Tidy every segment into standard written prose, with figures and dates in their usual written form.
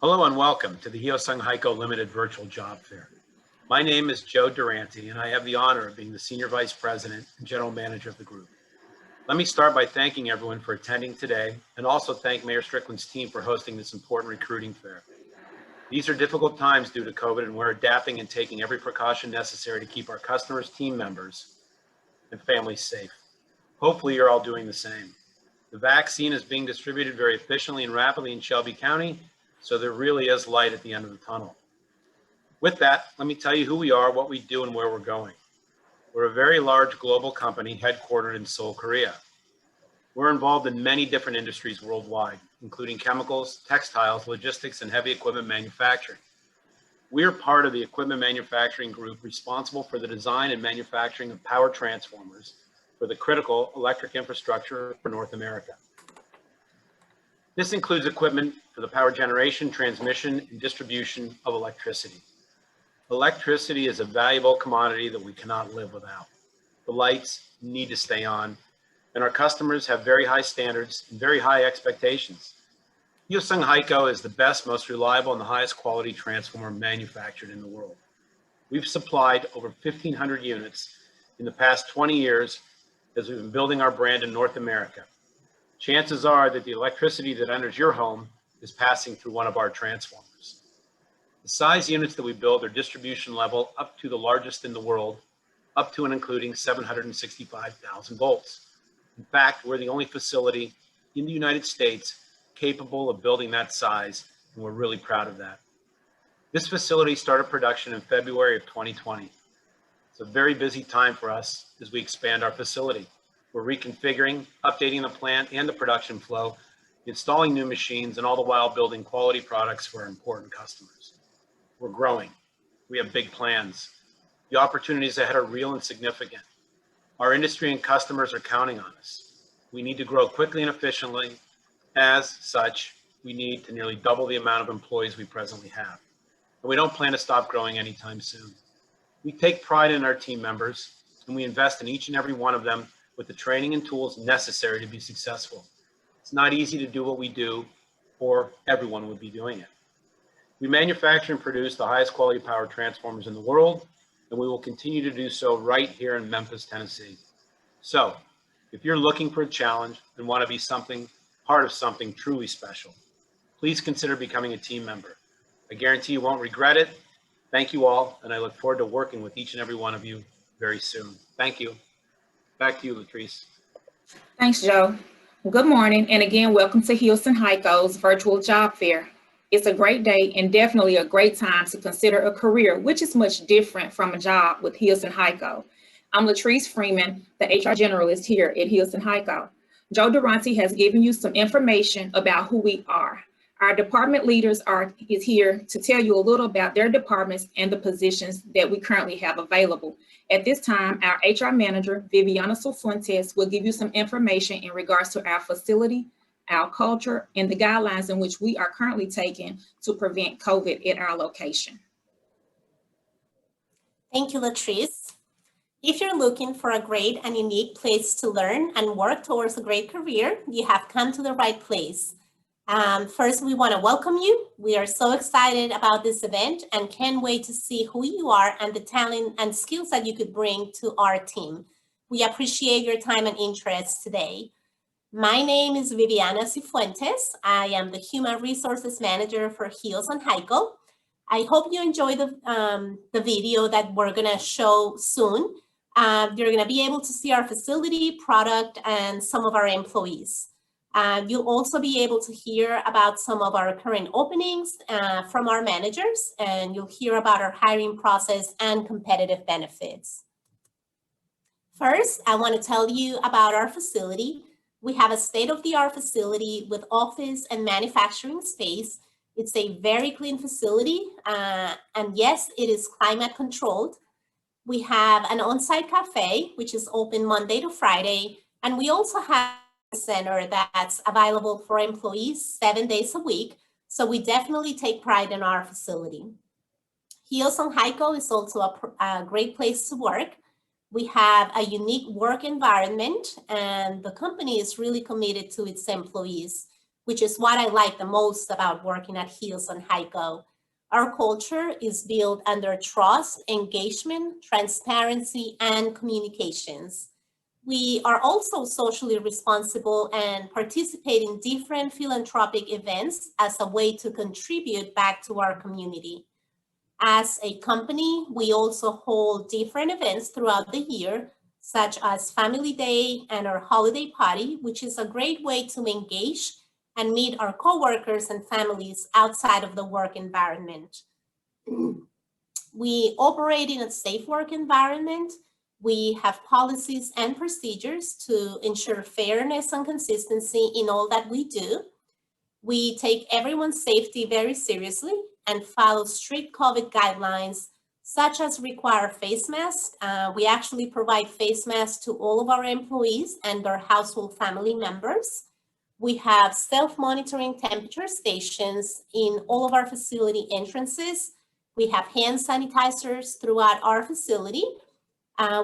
Hello and welcome to the Hyosung HICO Limited Virtual Job Fair. My name is Joe Durante and I have the honor of being the Senior Vice President and General Manager of the group. Let me start by thanking everyone for attending today and also thank Mayor Strickland's team for hosting this important recruiting fair. These are difficult times due to COVID and we're adapting and taking every precaution necessary to keep our customers, team members, and families safe. Hopefully you're all doing the same. The vaccine is being distributed very efficiently and rapidly in Shelby County, so there really is light at the end of the tunnel. With that, let me tell you who we are, what we do, and where we're going. We're a very large global company headquartered in Seoul, Korea. We're involved in many different industries worldwide, including chemicals, textiles, logistics, and heavy equipment manufacturing. We are part of the equipment manufacturing group responsible for the design and manufacturing of power transformers for the critical electric infrastructure for North America. This includes equipment for the power generation, transmission, and distribution of electricity. Electricity is a valuable commodity that we cannot live without. The lights need to stay on, and our customers have very high standards and very high expectations. Hyosung HICO is the best, most reliable, and the highest quality transformer manufactured in the world. We've supplied over 1,500 units in the past 20 years as we've been building our brand in North America. Chances are that the electricity that enters your home is passing through one of our transformers. The size units that we build are distribution level up to the largest in the world, up to and including 765,000 volts. In fact, we're the only facility in the United States capable of building that size, and we're really proud of that. This facility started production in February of 2020. It's a very busy time for us as we expand our facility. We're reconfiguring, updating the plant and the production flow, installing new machines, and all the while building quality products for our important customers. We're growing. We have big plans. The opportunities ahead are real and significant. Our industry and customers are counting on us. We need to grow quickly and efficiently. As such, we need to nearly double the amount of employees we presently have. And we don't plan to stop growing anytime soon. We take pride in our team members, and we invest in each and every one of them with the training and tools necessary to be successful. It's not easy to do what we do, or everyone would be doing it. We manufacture and produce the highest quality power transformers in the world, and we will continue to do so right here in Memphis, Tennessee. So, if you're looking for a challenge and want to be part of something truly special, please consider becoming a team member. I guarantee you won't regret it. Thank you all, and I look forward to working with each and every one of you very soon. Thank you. Back to you, Latrice. Thanks, Joe. Good morning, and again, welcome to Hyosung HICO's Virtual Job Fair. It's a great day and definitely a great time to consider a career, which is much different from a job with Hyosung HICO. I'm Latrice Freeman, the HR Generalist here at Hyosung HICO. Joe Durante has given you some information about who we are. Our department leaders is here to tell you a little about their departments and the positions that we currently have available. At this time, our HR manager, Viviana Cifuentes, will give you some information in regards to our facility, our culture, and the guidelines in which we are currently taking to prevent COVID at our location. Thank you, Latrice. If you're looking for a great and unique place to learn and work towards a great career, you have come to the right place. First, we want to welcome you. We are so excited about this event and can't wait to see who you are and the talent and skills that you could bring to our team. We appreciate your time and interest today. My name is Viviana Cifuentes. I am the Human Resources Manager for Hyosung HICO. I hope you enjoy the video that we're going to show soon. You're going to be able to see our facility, product, and some of our employees. You'll also be able to hear about some of our current openings from our managers, and you'll hear about our hiring process and competitive benefits. First, I want to tell you about our facility. We have a state-of-the-art facility with office and manufacturing space. It's a very clean facility, and yes, it is climate controlled. We have an on-site cafe, which is open Monday to Friday, and we also have center that's available for employees 7 days a week. So we definitely take pride in our facility. Hyosung HICO is also a great place to work. We have a unique work environment and the company is really committed to its employees. which is what I like the most about working at Hyosung HICO. Our culture is built under trust, engagement, transparency, and communications. We are also socially responsible and participate in different philanthropic events as a way to contribute back to our community. As a company, we also hold different events throughout the year, such as Family Day and our holiday party, which is a great way to engage and meet our coworkers and families outside of the work environment. We operate in a safe work environment. We have policies and procedures to ensure fairness and consistency in all that we do. We take everyone's safety very seriously and follow strict COVID guidelines, such as require face masks. We actually provide face masks to all of our employees and their household family members. We have self-monitoring temperature stations in all of our facility entrances. We have hand sanitizers throughout our facility.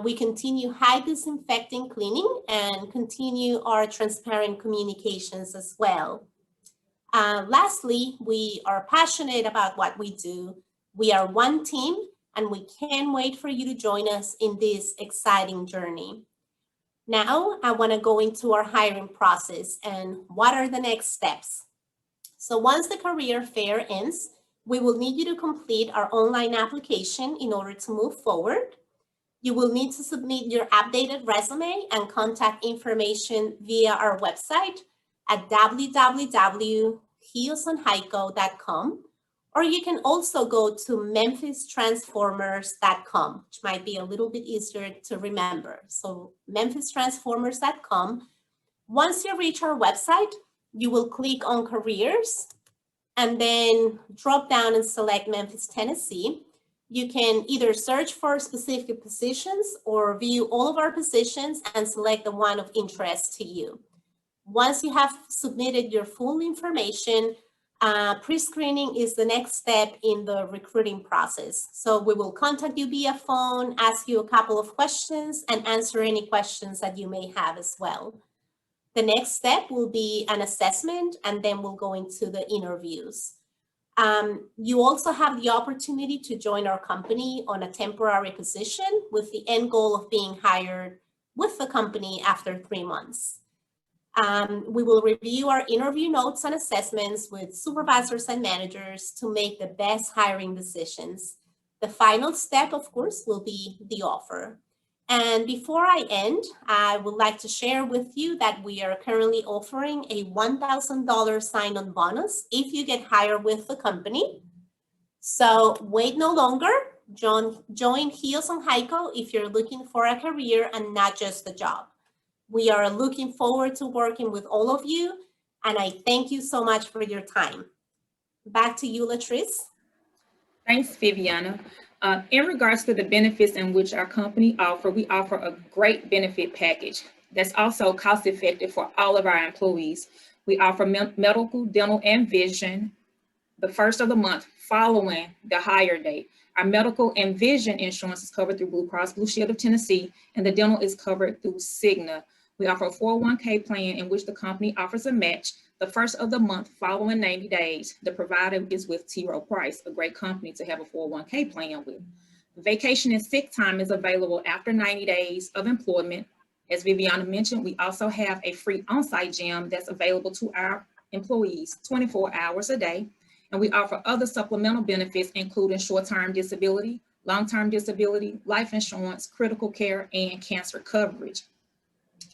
We continue high disinfecting cleaning and continue our transparent communications as well. Lastly, we are passionate about what we do. We are one team, and we can't wait for you to join us in this exciting journey. Now, I want to go into our hiring process and what are the next steps. So once the career fair ends, we will need you to complete our online application in order to move forward. You will need to submit your updated resume and contact information via our website at www.hyosunghiko.com, or you can also go to memphistransformers.com, which might be a little bit easier to remember. So memphistransformers.com. Once you reach our website, you will click on careers and then drop down and select Memphis, Tennessee. You can either search for specific positions or view all of our positions and select the one of interest to you. Once you have submitted your full information, pre-screening is the next step in the recruiting process. So we will contact you via phone, ask you a couple of questions, and answer any questions that you may have as well. The next step will be an assessment, and then we'll go into the interviews. You also have the opportunity to join our company on a temporary position with the end goal of being hired with the company after 3 months. We will review our interview notes and assessments with supervisors and managers to make the best hiring decisions. The final step, of course, will be the offer. And before I end, I would like to share with you that we are currently offering a $1,000 sign-on bonus if you get hired with the company. So wait no longer. Join Hyosung HICO if you're looking for a career and not just a job. We are looking forward to working with all of you, and I thank you so much for your time. Back to you, Latrice. Thanks, Viviana. In regards to the benefits in which our company we offer a great benefit package that's also cost effective for all of our employees. We offer medical, dental, and vision the first of the month following the hire date. Our medical and vision insurance is covered through Blue Cross Blue Shield of Tennessee, and the dental is covered through Cigna. We offer a 401k plan in which the company offers a match the first of the month following 90 days. The provider is with T. Rowe Price, a great company to have a 401k plan with. Vacation and sick time is available after 90 days of employment. As Viviana mentioned, we also have a free on-site gym that's available to our employees 24 hours a day. And we offer other supplemental benefits, including short-term disability, long-term disability, life insurance, critical care, and cancer coverage.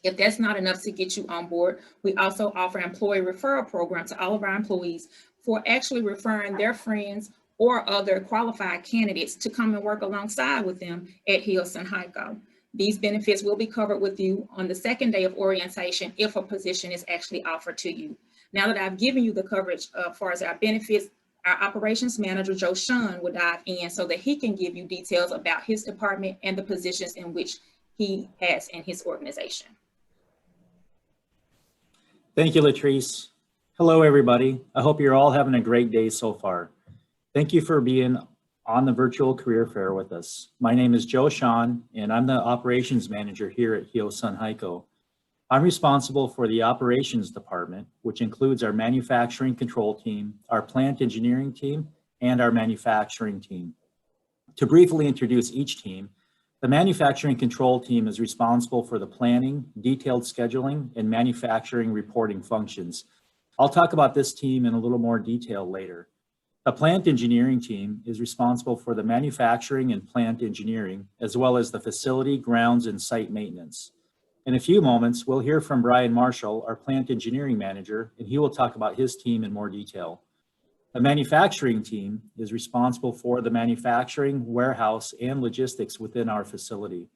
If that's not enough to get you on board, we also offer employee referral program to all of our employees for actually referring their friends or other qualified candidates to come and work alongside with them at Hyosung HICO. These benefits will be covered with you on the second day of orientation if a position is actually offered to you. Now that I've given you the coverage as far as our benefits, our operations manager, Joe Shun, will dive in so that he can give you details about his department and the positions in which he has in his organization. Thank you, Latrice. Hello, everybody. I hope you're all having a great day so far. Thank you for being on the virtual career fair with us. My name is Joe Sean, and I'm the operations manager here at Hyosung HICO. I'm responsible for the operations department, which includes our manufacturing control team, our plant engineering team, and our manufacturing team. To briefly introduce each team, the manufacturing control team is responsible for the planning, detailed scheduling, and manufacturing reporting functions. I'll talk about this team in a little more detail later. The plant engineering team is responsible for the manufacturing and plant engineering, as well as the facility, grounds, and site maintenance. In a few moments, we'll hear from Brian Marshall, our plant engineering manager, and he will talk about his team in more detail. The manufacturing team is responsible for the manufacturing, warehouse, and logistics within our facility.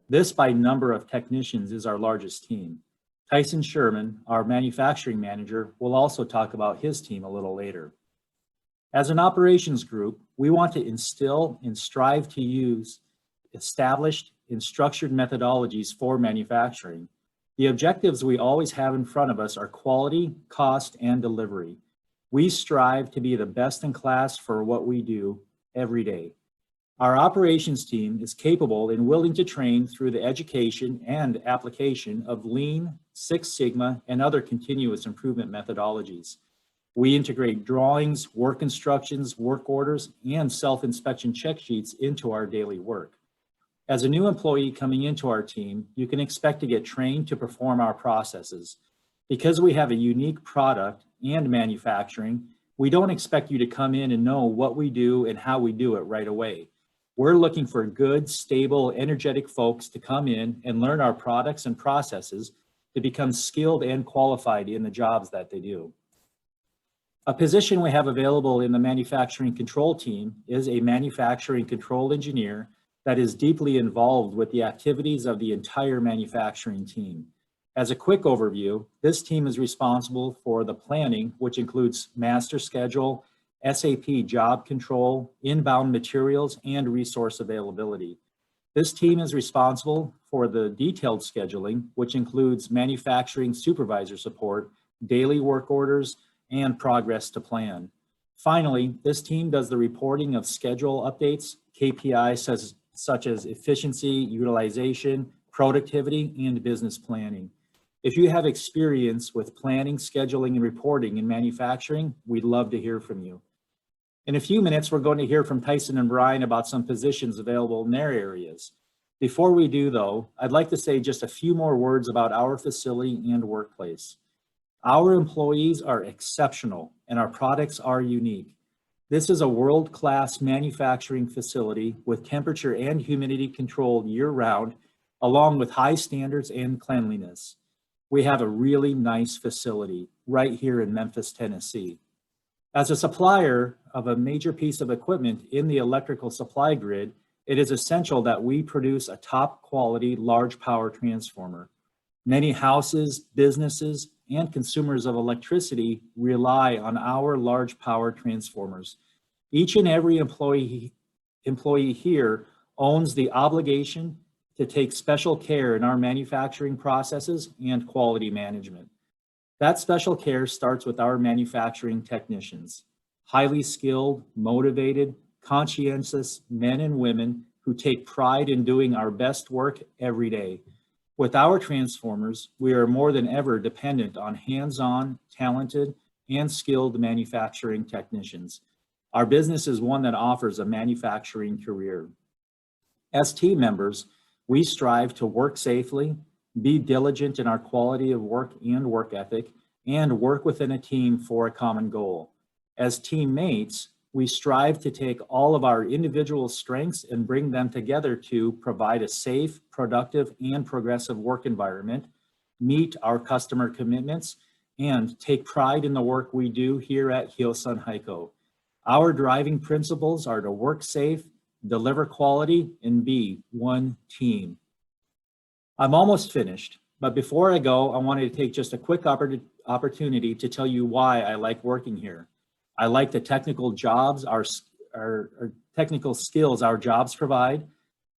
This, by number of technicians, is our largest team. Tyson Sherman, our manufacturing manager, will also talk about his team a little later. As an operations group, we want to instill and strive to use established and structured methodologies for manufacturing. The objectives we always have in front of us are quality, cost, and delivery. We strive to be the best in class for what we do every day. Our operations team is capable and willing to train through the education and application of Lean, Six Sigma, and other continuous improvement methodologies. We integrate drawings, work instructions, work orders, and self-inspection check sheets into our daily work. As a new employee coming into our team, you can expect to get trained to perform our processes. Because we have a unique product and manufacturing, we don't expect you to come in and know what we do and how we do it right away. We're looking for good, stable, energetic folks to come in and learn our products and processes to become skilled and qualified in the jobs that they do. A position we have available in the manufacturing control team is a manufacturing control engineer that is deeply involved with the activities of the entire manufacturing team. As a quick overview, this team is responsible for the planning, which includes master schedule, SAP job control, inbound materials, and resource availability. This team is responsible for the detailed scheduling, which includes manufacturing supervisor support, daily work orders, and progress to plan. Finally, this team does the reporting of schedule updates, KPIs such as efficiency, utilization, productivity, and business planning. If you have experience with planning, scheduling, and reporting in manufacturing, we'd love to hear from you. In a few minutes, we're going to hear from Tyson and Brian about some positions available in their areas. Before we do, though, I'd like to say just a few more words about our facility and workplace. Our employees are exceptional, and our products are unique. This is a world-class manufacturing facility with temperature and humidity controlled year-round, along with high standards and cleanliness. We have a really nice facility right here in Memphis, Tennessee. As a supplier of a major piece of equipment in the electrical supply grid, it is essential that we produce a top-quality large power transformer. Many houses, businesses, and consumers of electricity rely on our large power transformers. Each and every employee here owns the obligation to take special care in our manufacturing processes and quality management. That special care starts with our manufacturing technicians, highly skilled, motivated, conscientious men and women who take pride in doing our best work every day. With our transformers, we are more than ever dependent on hands-on, talented, and skilled manufacturing technicians. Our business is one that offers a manufacturing career. As team members, we strive to work safely, be diligent in our quality of work and work ethic, and work within a team for a common goal. As teammates, we strive to take all of our individual strengths and bring them together to provide a safe, productive, and progressive work environment, meet our customer commitments, and take pride in the work we do here at Hyosung HICO. Our driving principles are to work safe, deliver quality, and be one team. I'm almost finished, but before I go, I wanted to take just a quick opportunity to tell you why I like working here. I like the technical jobs, our technical skills our jobs provide.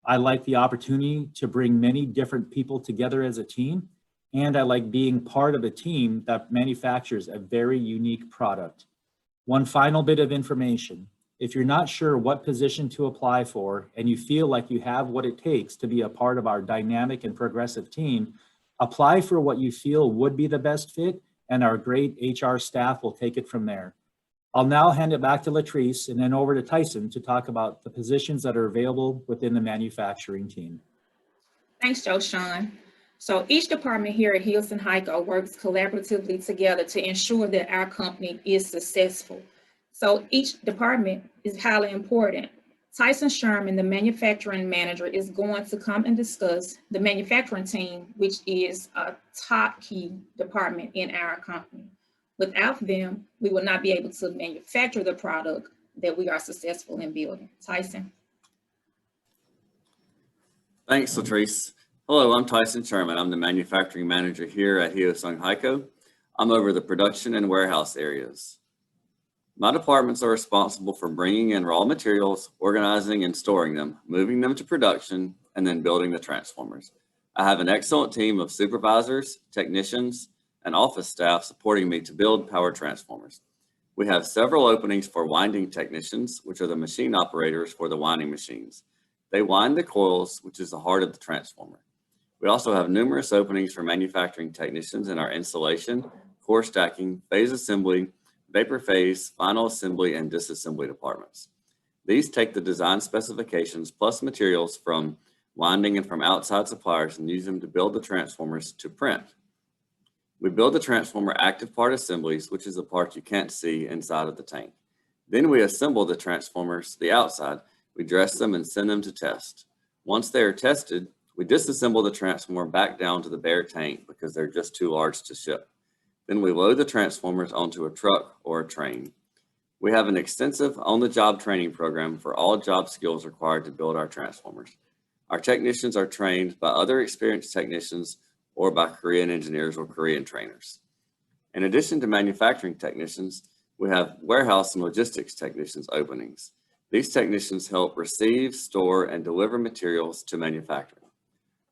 I like the opportunity to bring many different people together as a team. And I like being part of a team that manufactures a very unique product. One final bit of information. If you're not sure what position to apply for and you feel like you have what it takes to be a part of our dynamic and progressive team, Apply for what you feel would be the best fit, and our great HR staff will take it from there. I'll now hand it back to Latrice and then over to Tyson to talk about the positions that are available within the manufacturing team. Thanks, Joe Sean. So each department here at Hyosung HICO works collaboratively together to ensure that our company is successful. So each department is highly important. Tyson Sherman, the manufacturing manager, is going to come and discuss the manufacturing team, which is a top key department in our company. Without them, we will not be able to manufacture the product that we are successful in building. Tyson. Thanks, Latrice. Hello, I'm Tyson Sherman. I'm the manufacturing manager here at Hyosung HICO. I'm over the production and warehouse areas. My departments are responsible for bringing in raw materials, organizing and storing them, moving them to production, and then building the transformers. I have an excellent team of supervisors, technicians, and office staff supporting me to build power transformers. We have several openings for winding technicians, which are the machine operators for the winding machines. They wind the coils, which is the heart of the transformer. We also have numerous openings for manufacturing technicians in our installation, core stacking, phase assembly, vapor phase, final assembly, and disassembly departments. These take the design specifications plus materials from winding and from outside suppliers and use them to build the transformers to print. We build the transformer active part assemblies, which is the part you can't see inside of the tank. Then we assemble the transformers, the outside. We dress them and send them to test. Once they are tested, we disassemble the transformer back down to the bare tank because they're just too large to ship. Then we load the transformers onto a truck or a train. We have an extensive on-the-job training program for all job skills required to build our transformers. Our technicians are trained by other experienced technicians or by Korean engineers or Korean trainers. In addition to manufacturing technicians, we have warehouse and logistics technicians openings. These technicians help receive, store, and deliver materials to manufacturing.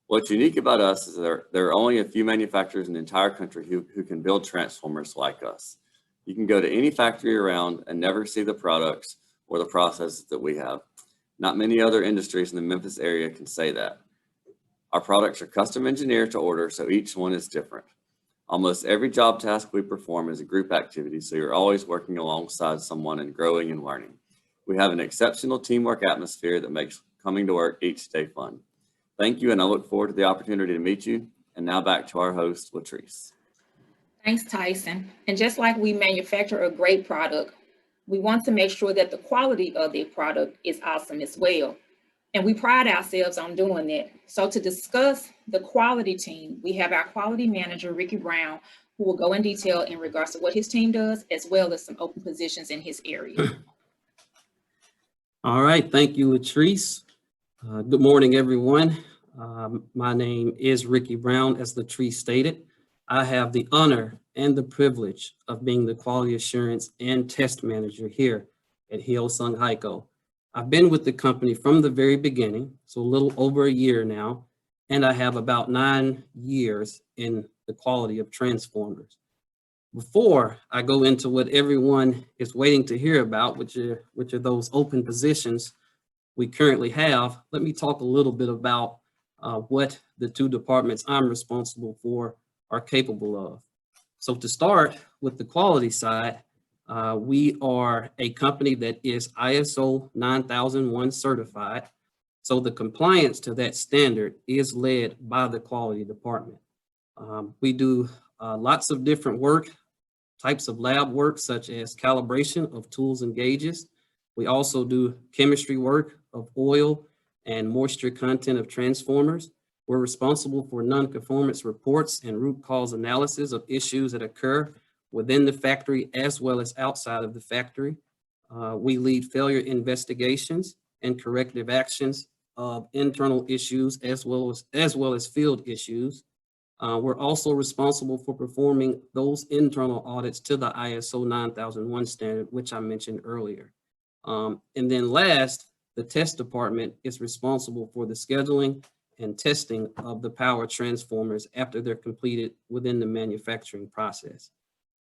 What's unique about us is there are only a few manufacturers in the entire country who can build transformers like us. You can go to any factory around and never see the products or the processes that we have. Not many other industries in the Memphis area can say that. Our products are custom engineered to order, so each one is different. Almost every job task we perform is a group activity, so you're always working alongside someone and growing and learning. We have an exceptional teamwork atmosphere that makes coming to work each day fun. Thank you, and I look forward to the opportunity to meet you. And now back to our host, Latrice. Thanks, Tyson. And just like we manufacture a great product, we want to make sure that the quality of the product is awesome as well. And we pride ourselves on doing that. So to discuss the quality team, we have our quality manager, Ricky Brown, who will go in detail in regards to what his team does, as well as some open positions in his area. All right, thank you, Latrice. Good morning, everyone. My name is Ricky Brown, as Latrice stated. I have the honor and the privilege of being the quality assurance and test manager here at Hyosung HICO. I've been with the company from the very beginning, so a little over a year now, and I have about 9 years in the quality of transformers. Before I go into what everyone is waiting to hear about, which are those open positions we currently have, let me talk a little bit about what the two departments I'm responsible for are capable of. So to start with the quality side, we are a company that is ISO 9001 certified. So the compliance to that standard is led by the quality department. We do lots of different types of lab work, such as calibration of tools and gauges. We also do chemistry work of oil and moisture content of transformers. We're responsible for non-conformance reports and root cause analysis of issues that occur within the factory as well as outside of the factory. We lead failure investigations and corrective actions of internal issues as well as field issues. We're also responsible for performing those internal audits to the ISO 9001 standard, which I mentioned earlier. And then last, the test department is responsible for the scheduling and testing of the power transformers after they're completed within the manufacturing process.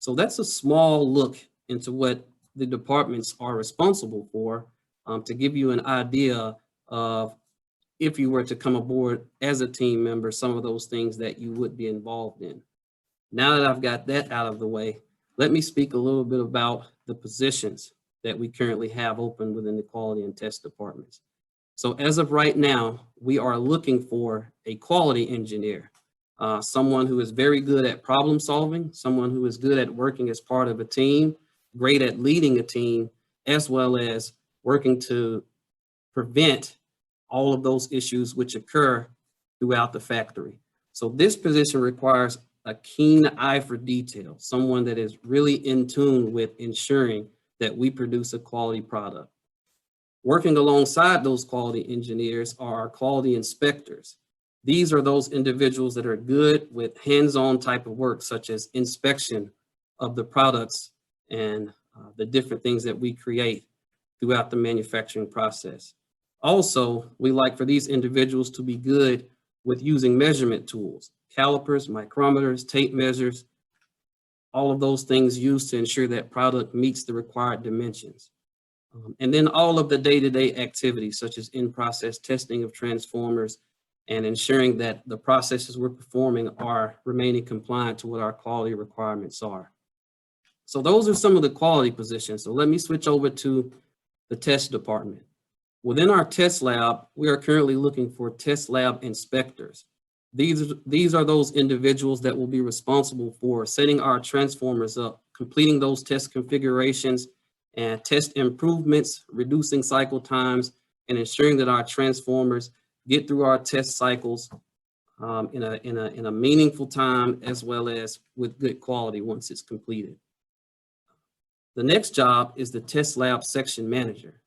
So that's a small look into what the departments are responsible for, to give you an idea of if you were to come aboard as a team member, some of those things that you would be involved in. Now that I've got that out of the way, let me speak a little bit about the positions that we currently have open within the quality and test departments. So as of right now, we are looking for a quality engineer, someone who is very good at problem solving, someone who is good at working as part of a team, great at leading a team, as well as working to prevent all of those issues which occur throughout the factory. So this position requires a keen eye for detail, someone that is really in tune with ensuring that we produce a quality product. Working alongside those quality engineers are our quality inspectors. These are those individuals that are good with hands-on type of work, such as inspection of the products and the different things that we create throughout the manufacturing process. Also, we like for these individuals to be good with using measurement tools, calipers, micrometers, tape measures, all of those things used to ensure that product meets the required dimensions. And then all of the day-to-day activities, such as in-process testing of transformers and ensuring that the processes we're performing are remaining compliant to what our quality requirements are. So those are some of the quality positions. So let me switch over to the test department. Within our test lab, we are currently looking for test lab inspectors. These are those individuals that will be responsible for setting our transformers up, completing those test configurations and test improvements, reducing cycle times, and ensuring that our transformers get through our test cycles in a meaningful time, as well as with good quality once it's completed. The next job is the test lab section manager.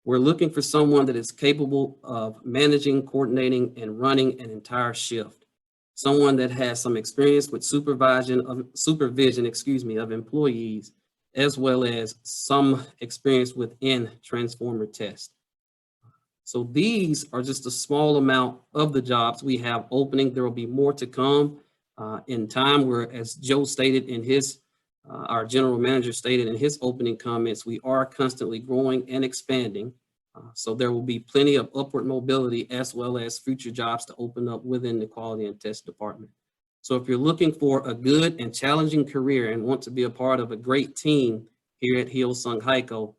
We're looking for someone that is capable of managing, coordinating, and running an entire shift. Someone that has some experience with supervision of employees, as well as some experience within transformer test. So these are just a small amount of the jobs we have opening. There will be more to come in time, where, as Joe stated in his, our general manager stated in his opening comments, we are constantly growing and expanding. So there will be plenty of upward mobility, as well as future jobs to open up within the quality and test department. So if you're looking for a good and challenging career and want to be a part of a great team here at Hyosung HICO,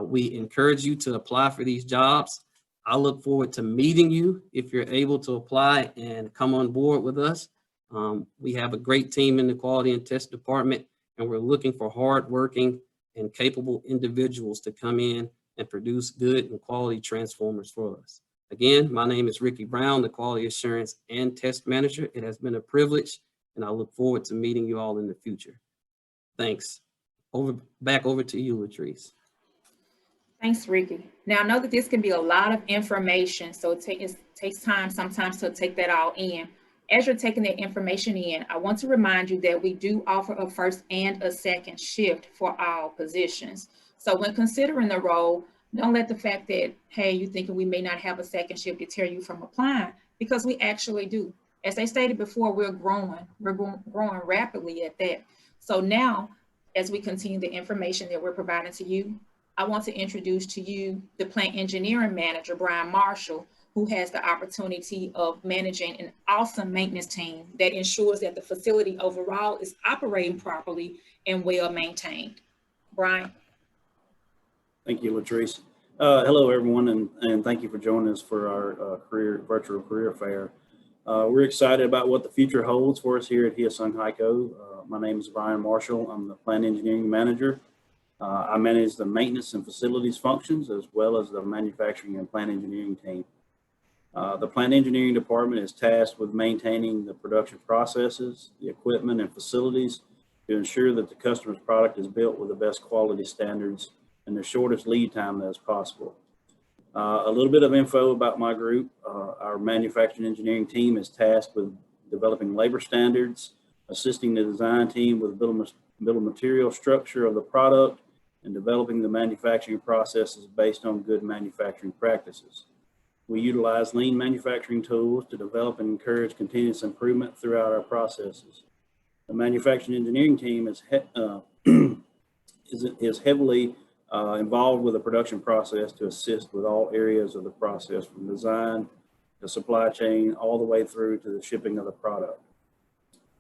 we encourage you to apply for these jobs. I look forward to meeting you if you're able to apply and come on board with us. We have a great team in the quality and test department, and we're looking for hardworking and capable individuals to come in and produce good and quality transformers for us. Again, my name is Ricky Brown, the Quality Assurance and Test Manager. It has been a privilege, and I look forward to meeting you all in the future. Thanks. Back over to you, Latrice. Thanks, Ricky. Now, I know that this can be a lot of information, so it takes time sometimes to take that all in. As you're taking that information in, I want to remind you that we do offer a first and a second shift for all positions. So when considering the role, don't let the fact that, hey, you're thinking we may not have a second shift deter you from applying, because we actually do. As I stated before, we're growing rapidly at that. So now, as we continue the information that we're providing to you, I want to introduce to you the plant engineering manager, Brian Marshall, who has the opportunity of managing an awesome maintenance team that ensures that the facility overall is operating properly and well maintained. Brian. Thank you, Latrice. Hello, everyone, and thank you for joining us for our virtual career fair. We're excited about what the future holds for us here at Hyosung HICO. My name is Brian Marshall. I'm the plant engineering manager. I manage the maintenance and facilities functions, as well as the manufacturing and plant engineering team. The plant engineering department is tasked with maintaining the production processes, the equipment and facilities to ensure that the customer's product is built with the best quality standards and the shortest lead time as possible. A little bit of info about my group. Our manufacturing engineering team is tasked with developing labor standards, assisting the design team with bill of material structure of the product, and developing the manufacturing processes based on good manufacturing practices. We utilize lean manufacturing tools to develop and encourage continuous improvement throughout our processes. The manufacturing engineering team is heavily involved with the production process to assist with all areas of the process, from design the supply chain, all the way through to the shipping of the product.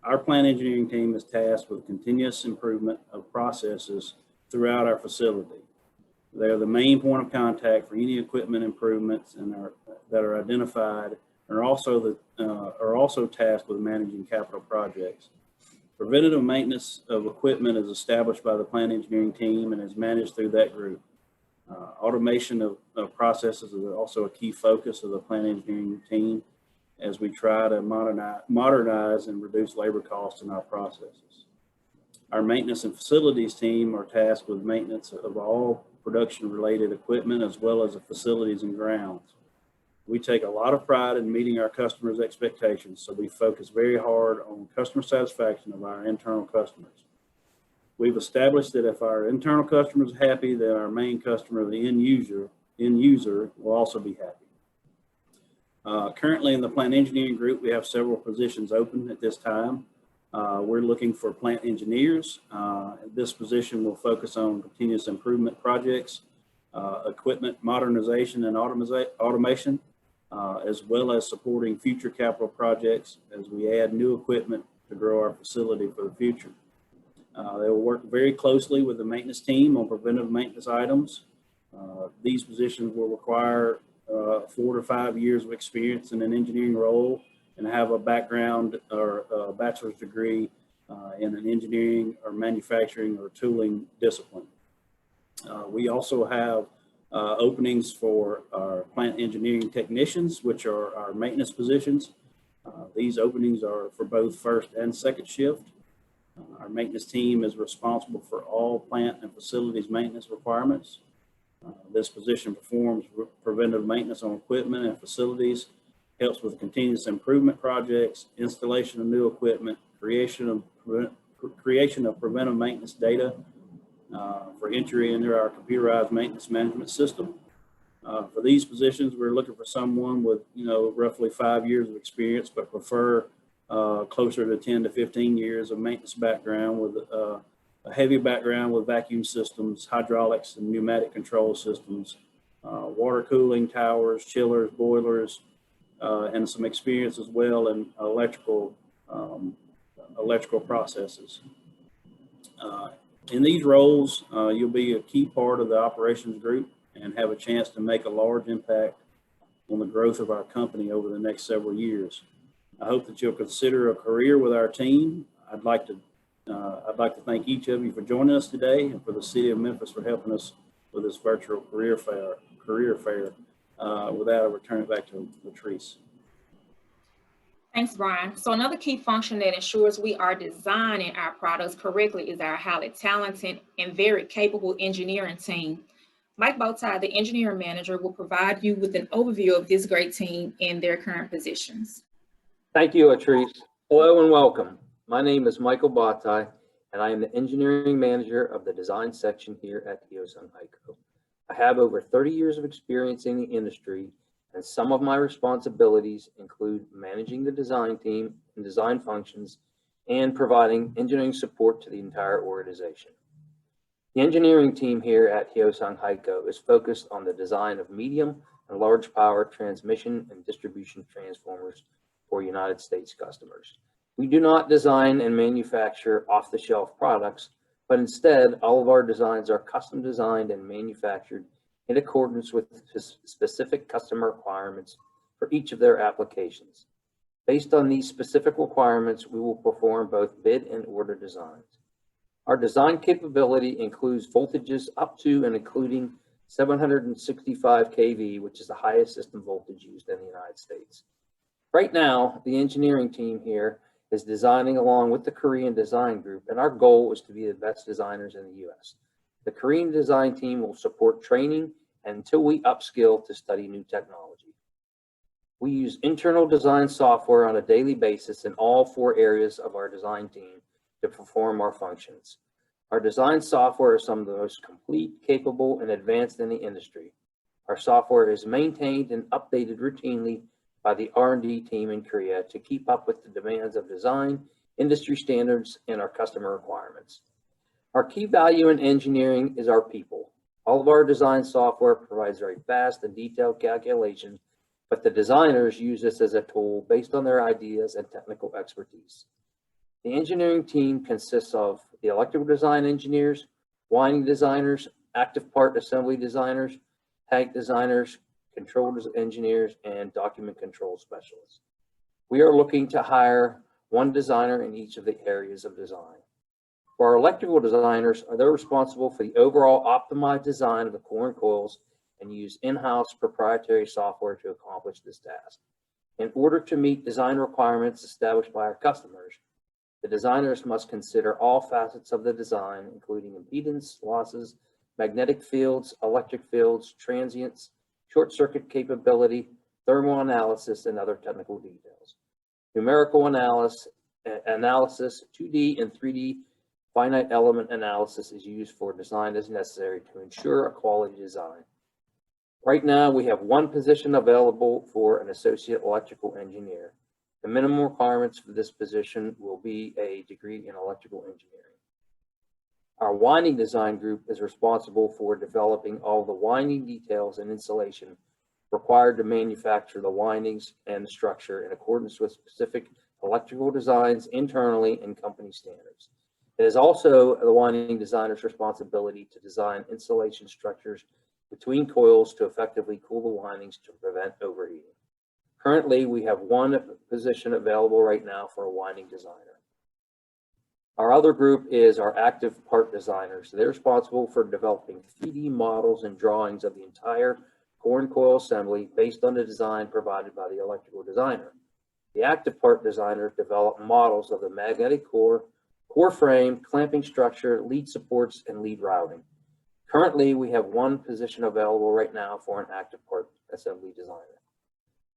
Our plant engineering team is tasked with continuous improvement of processes throughout our facility. They're the main point of contact for any equipment improvements that are identified, and are also tasked with managing capital projects. Preventative maintenance of equipment is established by the plant engineering team and is managed through that group. Automation of processes is also a key focus of the plant engineering team as we try to modernize and reduce labor costs in our processes. Our maintenance and facilities team are tasked with maintenance of all production-related equipment as well as the facilities and grounds. We take a lot of pride in meeting our customers' expectations, so we focus very hard on customer satisfaction of our internal customers. We've established that if our internal customer is happy, then our main customer, the end user will also be happy. Currently in the plant engineering group, we have several positions open at this time. We're looking for plant engineers. This position will focus on continuous improvement projects, equipment modernization and automation, as well as supporting future capital projects as we add new equipment to grow our facility for the future. They will work very closely with the maintenance team on preventive maintenance items. These positions will require 4 to 5 years of experience in an engineering role and have a background or a bachelor's degree in an engineering or manufacturing or tooling discipline. We also have openings for our plant engineering technicians, which are our maintenance positions. These openings are for both first and second shift. Our maintenance team is responsible for all plant and facilities maintenance requirements. This position performs preventive maintenance on equipment and facilities, helps with continuous improvement projects, installation of new equipment, creation of preventive maintenance data for entry into our computerized maintenance management system. For these positions, we're looking for someone with, roughly 5 years of experience, but prefer closer to 10 to 15 years of maintenance background with a heavy background with vacuum systems, hydraulics and pneumatic control systems, water cooling towers, chillers, boilers, and some experience as well in electrical processes. In these roles, you'll be a key part of the operations group and have a chance to make a large impact on the growth of our company over the next several years. I hope that you'll consider a career with our team. I'd like to thank each of you for joining us today and for the City of Memphis for helping us with this virtual career fair. With that, I'll return it back to Latrice. Thanks, Brian. So another key function that ensures we are designing our products correctly is our highly talented and very capable engineering team. Mike Bowtie, the engineering manager, will provide you with an overview of this great team and their current positions. Thank you, Latrice. Hello and welcome. My name is Michael Bowtie, and I am the engineering manager of the design section here at Hyosung HICO. I have over 30 years of experience in the industry, and some of my responsibilities include managing the design team and design functions and providing engineering support to the entire organization. The engineering team here at Hyosung HICO is focused on the design of medium and large power transmission and distribution transformers for United States customers. We do not design and manufacture off-the-shelf products, but instead all of our designs are custom designed and manufactured in accordance with specific customer requirements for each of their applications. Based on these specific requirements, we will perform both bid and order designs. Our design capability includes voltages up to and including 765 kV, which is the highest system voltage used in the United States. Right now, the engineering team here is designing along with the Korean design group, and our goal is to be the best designers in the US. The Korean design team will support training until we upskill to study new technology. We use internal design software on a daily basis in all 4 areas of our design team to perform our functions. Our design software is some of the most complete, capable, and advanced in the industry. Our software is maintained and updated routinely by the R&D team in Korea to keep up with the demands of design, industry standards, and our customer requirements. Our key value in engineering is our people. All of our design software provides very fast and detailed calculations, but the designers use this as a tool based on their ideas and technical expertise. The engineering team consists of the electrical design engineers, winding designers, active part assembly designers, tank designers, controls engineers, and document control specialists. We are looking to hire one designer in each of the areas of design. For our electrical designers, they're responsible for the overall optimized design of the core and coils and use in-house proprietary software to accomplish this task. In order to meet design requirements established by our customers, the designers must consider all facets of the design, including impedance, losses, magnetic fields, electric fields, transients, short circuit capability, thermal analysis, and other technical details. Numerical analysis, 2D and 3D finite element analysis is used for design as necessary to ensure a quality design. Right now, we have one position available for an associate electrical engineer. The minimum requirements for this position will be a degree in electrical engineering. Our winding design group is responsible for developing all the winding details and insulation required to manufacture the windings and the structure in accordance with specific electrical designs internally and company standards. It is also the winding designer's responsibility to design insulation structures between coils to effectively cool the windings to prevent overheating. Currently, we have one position available right now for a winding designer. Our other group is our active part designers. They're responsible for developing 3D models and drawings of the entire core and coil assembly based on the design provided by the electrical designer. The active part designers develop models of the magnetic core, core frame, clamping structure, lead supports, and lead routing. Currently, we have one position available right now for an active part assembly designer.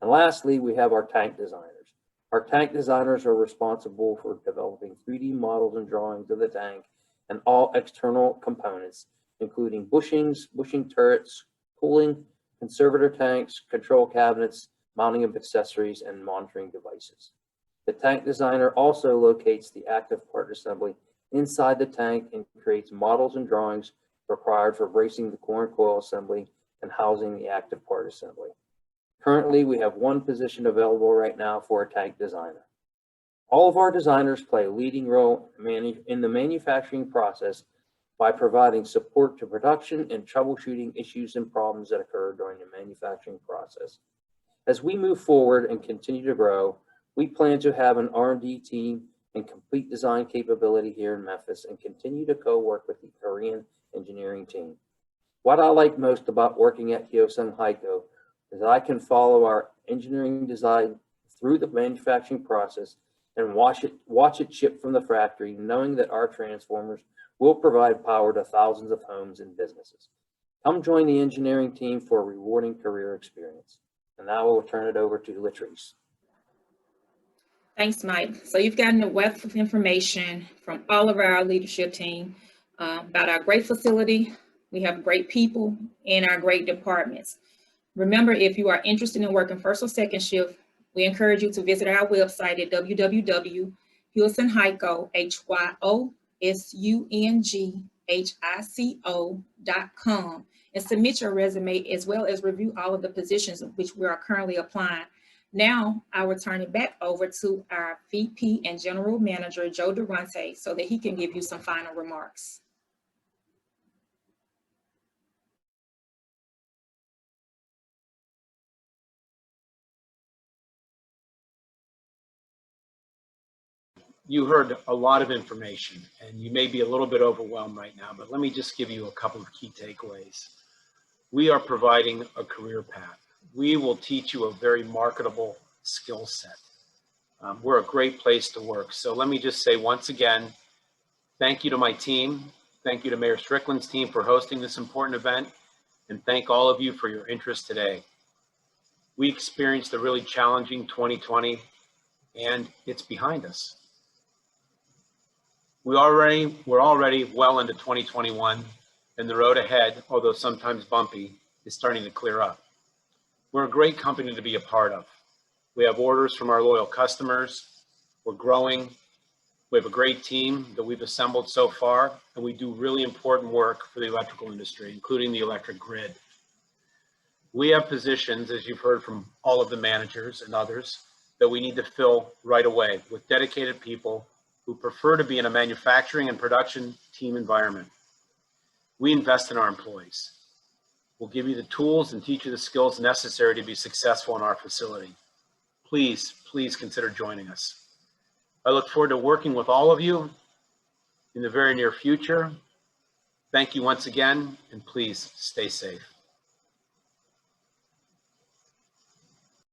And lastly, we have our tank designers. Our tank designers are responsible for developing 3D models and drawings of the tank and all external components, including bushings, bushing turrets, cooling, conservator tanks, control cabinets, mounting of accessories, and monitoring devices. The tank designer also locates the active part assembly inside the tank and creates models and drawings required for bracing the core and coil assembly and housing the active part assembly. Currently, we have one position available right now for a tank designer. All of our designers play a leading role in the manufacturing process by providing support to production and troubleshooting issues and problems that occur during the manufacturing process. As we move forward and continue to grow, we plan to have an R&D team and complete design capability here in Memphis and continue to co-work with the Korean engineering team. What I like most about working at Hyosung HICO is that I can follow our engineering design through the manufacturing process and watch it ship from the factory, knowing that our transformers will provide power to thousands of homes and businesses. Come join the engineering team for a rewarding career experience. And now we'll turn it over to Latrice. Thanks, Mike. So you've gotten a wealth of information from all of our leadership team about our great facility. We have great people in our great departments. Remember, if you are interested in working first or second shift, we encourage you to visit our website at www.hyosunghico.com and submit your resume as well as review all of the positions in which we are currently applying. Now, I will turn it back over to our VP and General Manager, Joe Durante, so that he can give you some final remarks. You heard a lot of information and you may be a little bit overwhelmed right now, but let me just give you a couple of key takeaways. We are providing a career path. We will teach you a very marketable skill set. We're a great place to work. So let me just say once again, thank you to my team. Thank you to Mayor Strickland's team for hosting this important event. And thank all of you for your interest today. We experienced a really challenging 2020 and it's behind us. We're already well into 2021 and the road ahead, although sometimes bumpy, is starting to clear up. We're a great company to be a part of. We have orders from our loyal customers. We're growing. We have a great team that we've assembled so far, and we do really important work for the electrical industry, including the electric grid. We have positions, as you've heard from all of the managers and others, that we need to fill right away with dedicated people who prefer to be in a manufacturing and production team environment. We invest in our employees. We'll give you the tools and teach you the skills necessary to be successful in our facility. Please, please consider joining us. I look forward to working with all of you in the very near future. Thank you once again, and please stay safe.